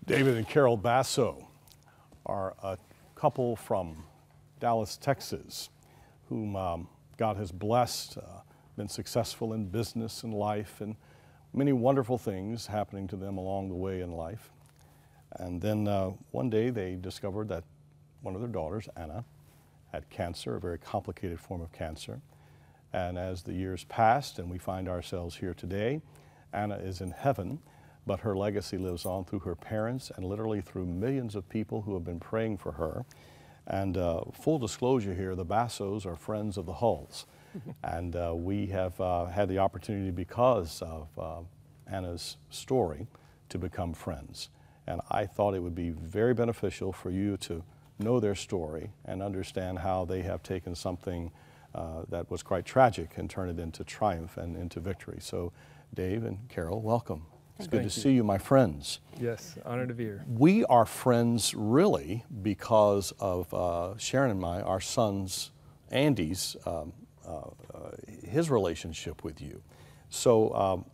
David and Carol Basso are a couple from Dallas, Texas, whom God has blessed, been successful in business and life, and many wonderful things happening to them along the way in life. And then one day they discovered that one of their daughters, Anna, had cancer, a very complicated form of cancer. And as the years passed and we find ourselves here today, Anna is in heaven, but her legacy lives on through her parents and literally through millions of people who have been praying for her. And full disclosure here, the Bassos are friends of the Hulls. And we have had the opportunity, because of Anna's story, to become friends. And I thought it would be very beneficial for you to know their story and understand how they have taken something that was quite tragic and turned it into triumph and into victory. So Dave and Carol, welcome. It's good to see you, my friends. Yes, honored to be here. We are friends really because of Sharon and our son's, Andy's, his relationship with you. So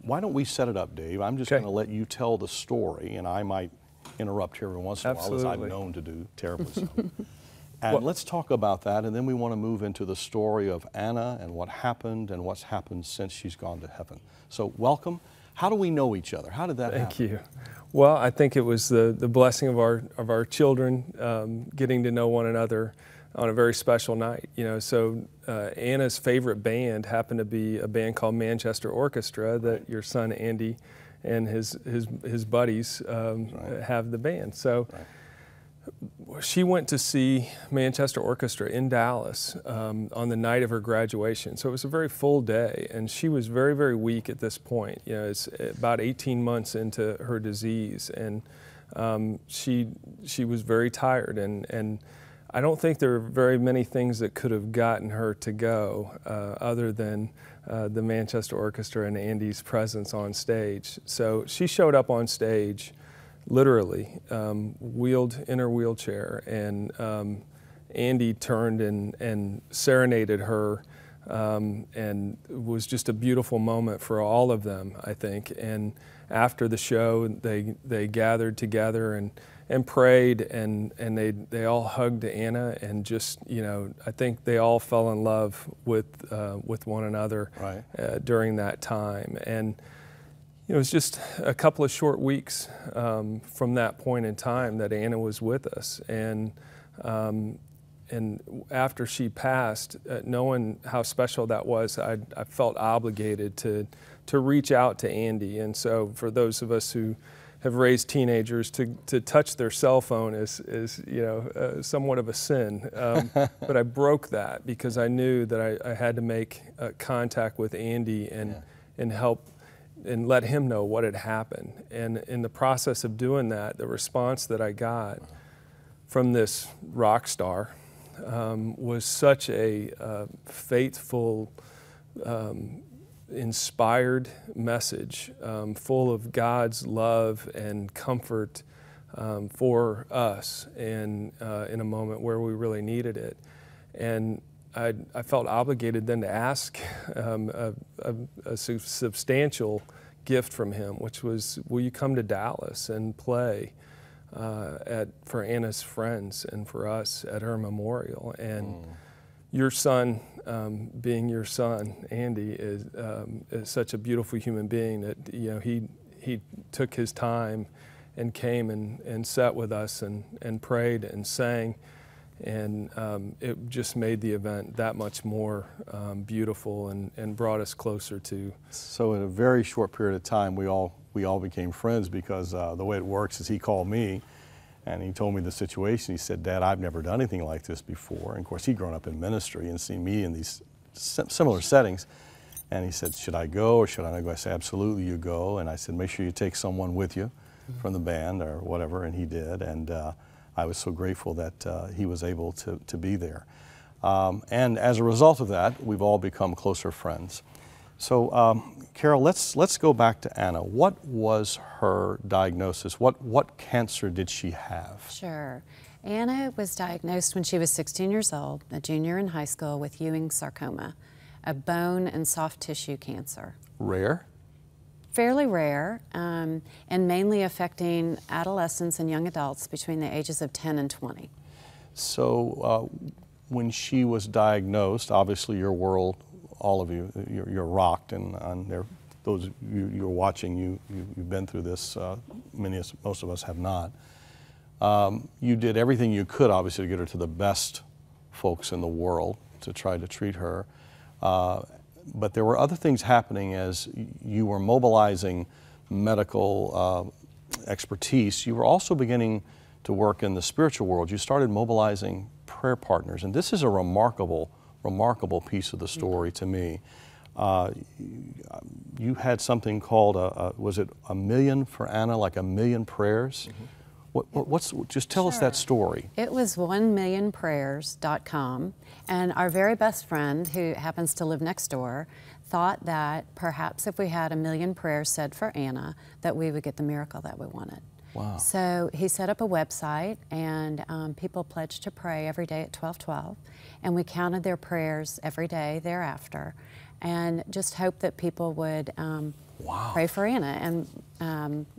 why don't we set it up, Dave? I'm just going to let you tell the story, and I might interrupt here every once in a while, as I'm known to do terribly so. And let's talk about that, and then we want to move into the story of Anna and what happened and what's happened since she's gone to heaven. So welcome. How do we know each other? How did that happen? Thank you. Well, I think it was the blessing of our children getting to know one another on a very special night. You know, so Anna's favorite band happened to be a band called Manchester Orchestra that your son Andy and his buddies have the band. So she went to see Manchester Orchestra in Dallas on the night of her graduation. So it was a very full day, and she was very, very weak at this point. You know, it's about 18 months into her disease, and she was very tired, and I don't think there were very many things that could have gotten her to go other than the Manchester Orchestra and Andy's presence on stage. So she showed up on stage, literally, wheeled in her wheelchair, and Andy turned and serenaded her, and it was just a beautiful moment for all of them, I think. And after the show, they gathered together and prayed, and they all hugged Anna, and just, you know, I think they all fell in love with one another during that time. And it was just a couple of short weeks from that point in time that Anna was with us, and after she passed, knowing how special that was, I felt obligated to reach out to Andy. And so for those of us who have raised teenagers, to touch their cell phone is you know, somewhat of a sin. But I broke that because I knew that I had to make contact with Andy and help and let him know what had happened. And in the process of doing that, the response that I got from this rock star was such a faithful, inspired message, full of God's love and comfort for us, and in a moment where we really needed it. And I felt obligated then to ask a substantial gift from him, which was, will you come to Dallas and play for Anna's friends and for us at her memorial? And your son, being your son, Andy, is such a beautiful human being that, you know, he took his time and came and sat with us and prayed and sang. And it just made the event that much more beautiful and brought us closer to. So in a very short period of time, we all became friends, because the way it works is he called me and he told me the situation. He said, "Dad, I've never done anything like this before." And of course, he'd grown up in ministry and seen me in these similar settings. And he said, "Should I go or should I not go?" I said, "Absolutely, you go." And I said, "Make sure you take someone with you from the band or whatever." And he did. And I was so grateful that he was able to be there. And as a result of that, we've all become closer friends. So Carol, let's go back to Anna. What was her diagnosis? What cancer did she have? Sure. Anna was diagnosed when she was 16 years old, a junior in high school, with Ewing sarcoma, a bone and soft tissue cancer. Rare? fairly rare, and mainly affecting adolescents and young adults between the ages of 10 and 20. So when she was diagnosed, obviously your world, all of you, you're rocked, and there, those of you you're watching, you've been through this. Most of us have not. You did everything you could, obviously, to get her to the best folks in the world to try to treat her. But there were other things happening as you were mobilizing medical expertise. You were also beginning to work in the spiritual world. You started mobilizing prayer partners, and this is a remarkable piece of the story to me. You had something called, was it a million for Anna, like a million prayers? Mm-hmm. Just tell us that story. It was 1millionprayers.com, and our very best friend, who happens to live next door, thought that perhaps if we had 1 million prayers said for Anna, that we would get the miracle that we wanted. Wow. So he set up a website, and people pledged to pray every day at 12:12, and we counted their prayers every day thereafter, and just hoped that people would pray for Anna,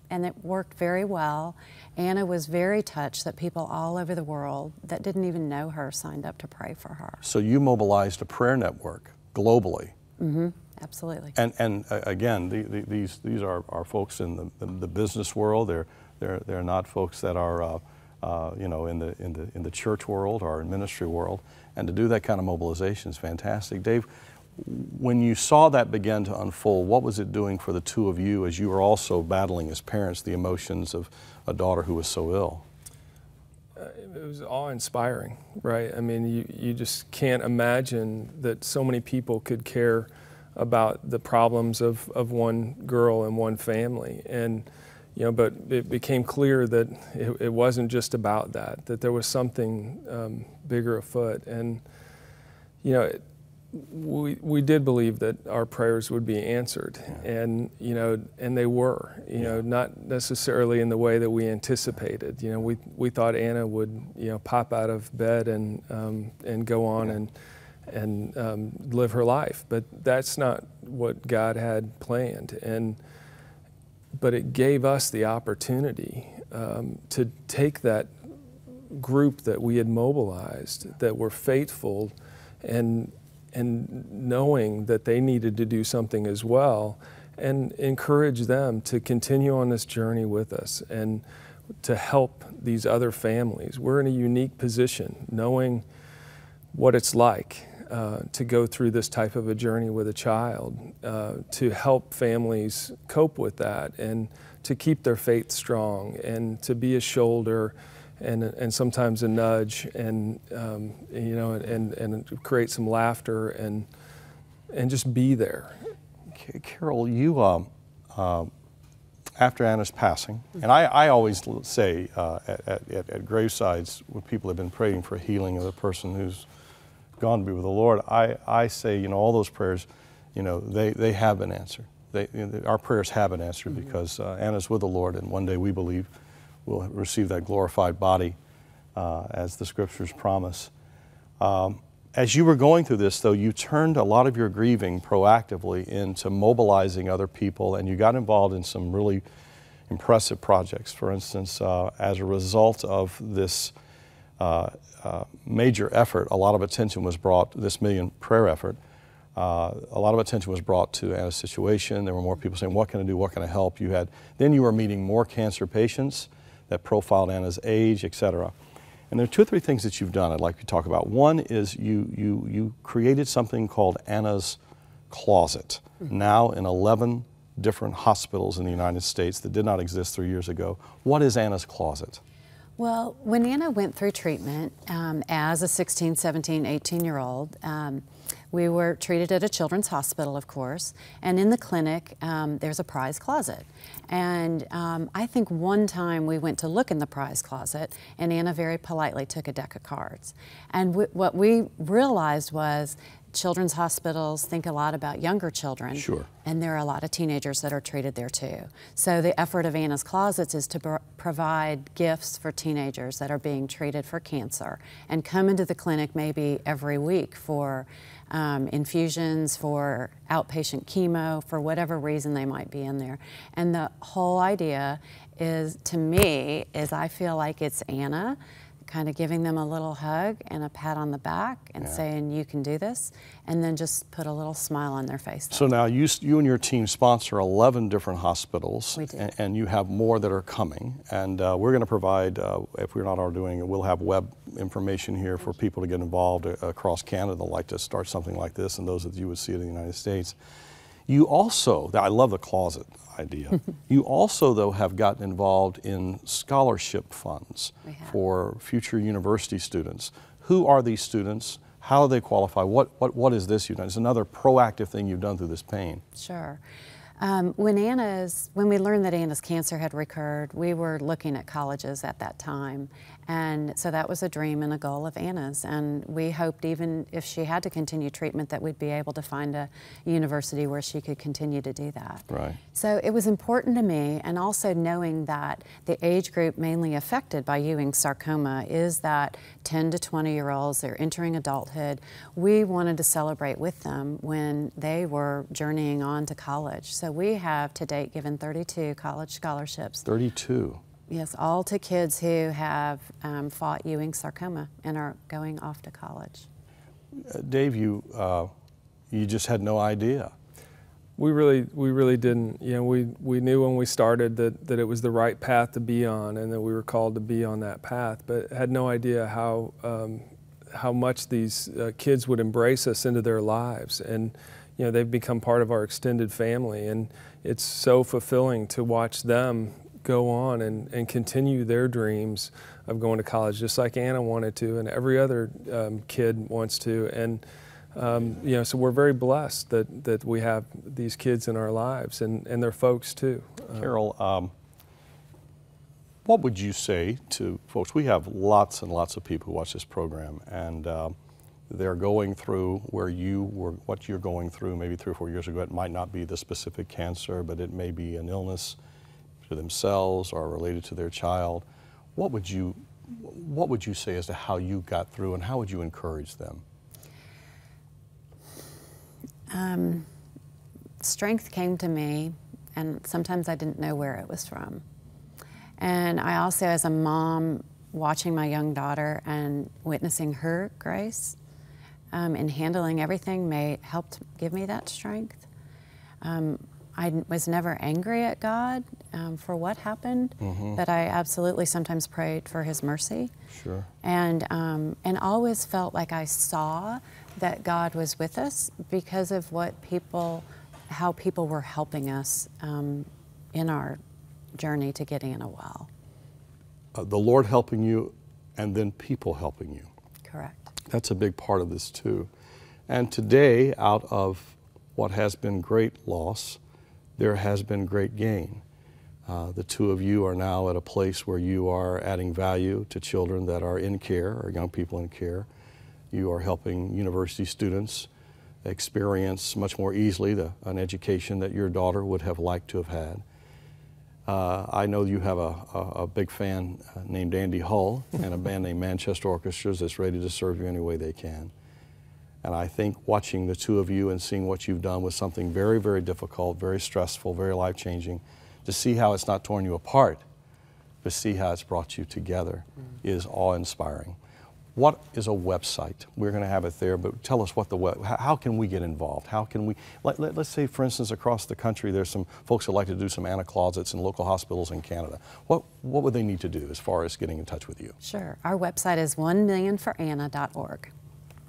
and it worked very well. Anna was very touched that people all over the world that didn't even know her signed up to pray for her. So you mobilized a prayer network globally. Mm-hmm. Absolutely. And again, these are folks in the business world. They're not folks that are you know, in the church world or in ministry world. And to do that kind of mobilization is fantastic. Dave, when you saw that begin to unfold, what was it doing for the two of you as you were also battling as parents the emotions of a daughter who was so ill? It was awe-inspiring, right? I mean, you just can't imagine that so many people could care about the problems of one girl and one family. And, you know, but it became clear that it wasn't just about that there was something bigger afoot. And, you know, we did believe that our prayers would be answered, and you know, and they were, you know, not necessarily in the way that we anticipated. You know, we thought Anna would, you know, pop out of bed and go on and live her life, but that's not what God had planned. But it gave us the opportunity to take that group that we had mobilized, that were faithful, and knowing that they needed to do something as well, and encourage them to continue on this journey with us and to help these other families. We're in a unique position, knowing what it's like to go through this type of a journey with a child, to help families cope with that and to keep their faith strong and to be a shoulder and sometimes a nudge, and you know, and create some laughter and just be there. Carol, you after Anna's passing, and I always say at gravesides when people have been praying for healing of the person who's gone to be with the Lord, I say, you know, all those prayers, you know, they have been answered. Our prayers have been answered because Anna's with the Lord, and one day we believe we'll receive that glorified body as the scriptures promise. As you were going through this, though, you turned a lot of your grieving proactively into mobilizing other people, and you got involved in some really impressive projects. For instance, as a result of this major effort, a lot of attention was brought, this million prayer effort, a lot of attention was brought to Anna's situation. There were more people saying, what can I do, what can I help? Then you were meeting more cancer patients that profiled Anna's age, etc. And there are 2 or 3 things that you've done I'd like to talk about. One is you created something called Anna's Closet, now in 11 different hospitals in the United States that did not exist 3 years ago. What is Anna's Closet? Well, when Anna went through treatment as a 16, 17, 18-year-old, we were treated at a children's hospital, of course, and in the clinic there's a prize closet. And I think one time we went to look in the prize closet, and Anna very politely took a deck of cards. And what we realized was children's hospitals think a lot about younger children. Sure. And there are a lot of teenagers that are treated there too. So the effort of Anna's Closets is to provide gifts for teenagers that are being treated for cancer and come into the clinic maybe every week for infusions, for outpatient chemo, for whatever reason they might be in there. And the whole idea is, to me, is I feel like it's Anna kind of giving them a little hug and a pat on the back and saying, you can do this, and then just put a little smile on their face. So now you and your team sponsor 11 different hospitals. We do. And you have more that are coming. And we're going to provide, if we're not already doing it, we'll have web information here for people to get involved across Canada that like to start something like this, and those of you would see it in the United States. You also, I love the closet idea, you also, though, have gotten involved in scholarship funds for future university students. Who are these students? How do they qualify? What is this you've done? It's another proactive thing you've done through this pain. Sure. When we learned that Anna's cancer had recurred, we were looking at colleges at that time. And so that was a dream and a goal of Anna's. And we hoped, even if she had to continue treatment, that we'd be able to find a university where she could continue to do that. Right. So it was important to me, and also knowing that the age group mainly affected by Ewing sarcoma is that 10 to 20-year-olds, they're entering adulthood. We wanted to celebrate with them when they were journeying on to college. So we have to date given 32 college scholarships. 32. Yes, all to kids who have fought Ewing sarcoma and are going off to college. Dave, you just had no idea. We really didn't. You know, we knew when we started that it was the right path to be on, and that we were called to be on that path, but had no idea how much these kids would embrace us into their lives. And you know, they've become part of our extended family, and it's so fulfilling to watch them go on and continue their dreams of going to college, just like Anna wanted to, and every other kid wants to. And you know, so we're very blessed that we have these kids in our lives, and their folks too. Carol, what would you say to folks? We have lots and lots of people who watch this program, and they're going through what you're going through maybe 3 or 4 years ago. It might not be the specific cancer, but it may be an illness to themselves or related to their child. What would you say as to how you got through, and how would you encourage them? Strength came to me, and sometimes I didn't know where it was from. And I also, as a mom, watching my young daughter and witnessing her grace in handling everything helped give me that strength. I was never angry at God for what happened, but I absolutely sometimes prayed for His mercy. Sure. And always felt like I saw that God was with us because of how people were helping us in our journey to get Anna well. The Lord helping you, and then people helping you. Correct. That's a big part of this too. And today, out of what has been great loss, there has been great gain. The two of you are now at a place where you are adding value to children that are in care, or young people in care. You are helping university students experience much more easily an education that your daughter would have liked to have had. I know you have a big fan named Andy Hull and a band named Manchester Orchestras that's ready to serve you any way they can. And I think watching the two of you and seeing what you've done with something very, very difficult, very stressful, very life-changing, to see how it's not torn you apart, but see how it's brought you together is awe-inspiring. What is a website? We're going to have it there, but tell us how can we get involved? How can we, let's say, for instance, across the country, there's some folks that like to do some Anna Closets in local hospitals in Canada. What would they need to do as far as getting in touch with you? Sure. Our website is 1millionforanna.org.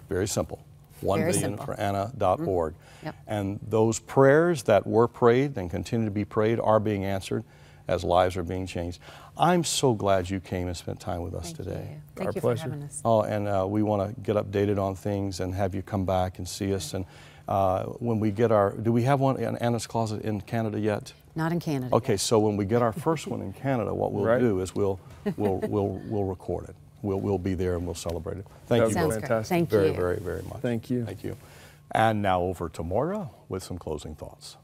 Very simple. 1millionforanna.org. Yep. And those prayers that were prayed and continue to be prayed are being answered as lives are being changed. I'm so glad you came and spent time with us today. Thank you pleasure. for having us. Oh, and we want to get updated on things and have you come back and see us. And when we get do we have one in Anna's Closet in Canada yet? Not in Canada. Okay, so when we get our first one in Canada, what we'll do is we'll record it. We'll be there and we'll celebrate it. Thank you Sounds both fantastic. Thank very, you. very, very much. Thank you. Thank you. And now over to Moira with some closing thoughts.